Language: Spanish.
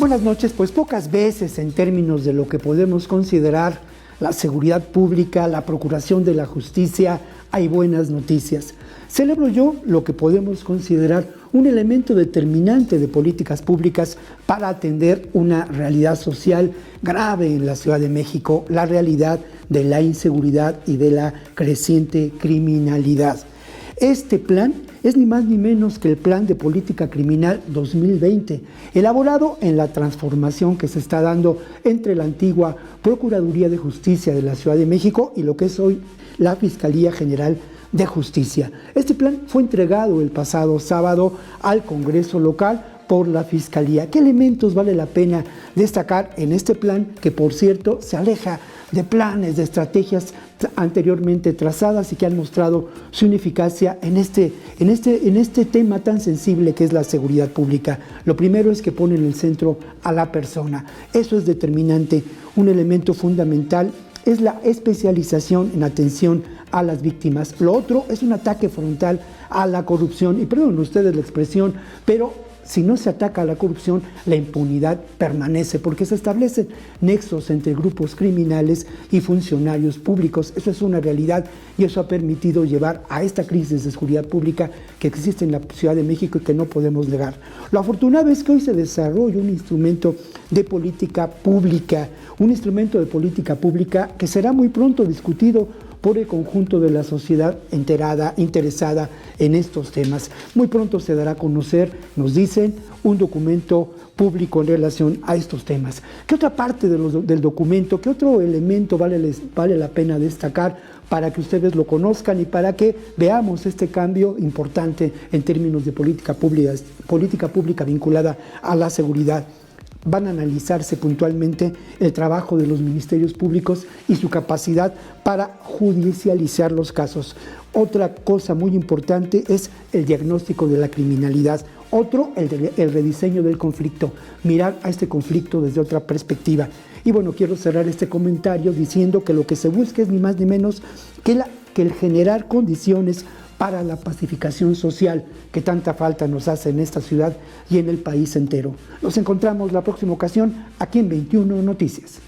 Buenas noches. Pues pocas veces en términos de lo que podemos considerar la seguridad pública, la procuración de la justicia, hay buenas noticias. Celebro yo lo que podemos considerar un elemento determinante de políticas públicas para atender una realidad social grave en la Ciudad de México, la realidad de la inseguridad y de la creciente criminalidad. Este plan es ni más ni menos que el Plan de Política Criminal 2020, elaborado en la transformación que se está dando entre la antigua Procuraduría de Justicia de la Ciudad de México y lo que es hoy la Fiscalía General de Justicia. Este plan fue entregado el pasado sábado al Congreso local por la Fiscalía. ¿Qué elementos vale la pena destacar en este plan que, por cierto, se aleja de planes, de estrategias anteriormente trazadas y que han mostrado su ineficacia en este tema tan sensible que es la seguridad pública? Lo primero es que pone en el centro a la persona. Eso es determinante. Un elemento fundamental es la especialización en atención a las víctimas. Lo otro es un ataque frontal a la corrupción. Y perdonen ustedes la expresión, pero si no se ataca a la corrupción, la impunidad permanece porque se establecen nexos entre grupos criminales y funcionarios públicos. Eso es una realidad y eso ha permitido llevar a esta crisis de seguridad pública que existe en la Ciudad de México y que no podemos negar. Lo afortunado es que hoy se desarrolla un instrumento de política pública, que será muy pronto discutido por el conjunto de la sociedad interesada en estos temas. Muy pronto se dará a conocer, nos dicen, un documento público en relación a estos temas. ¿Qué otra parte del documento, qué otro elemento vale la pena destacar para que ustedes lo conozcan y para que veamos este cambio importante en términos de política pública vinculada a la seguridad? Van a analizarse puntualmente el trabajo de los ministerios públicos y su capacidad para judicializar los casos. Otra cosa muy importante es el diagnóstico de la criminalidad. Otro, el rediseño del conflicto, mirar a este conflicto desde otra perspectiva. Y bueno, quiero cerrar este comentario diciendo que lo que se busca es ni más ni menos que el generar condiciones para la pacificación social que tanta falta nos hace en esta ciudad y en el país entero. Nos encontramos la próxima ocasión aquí en 21 Noticias.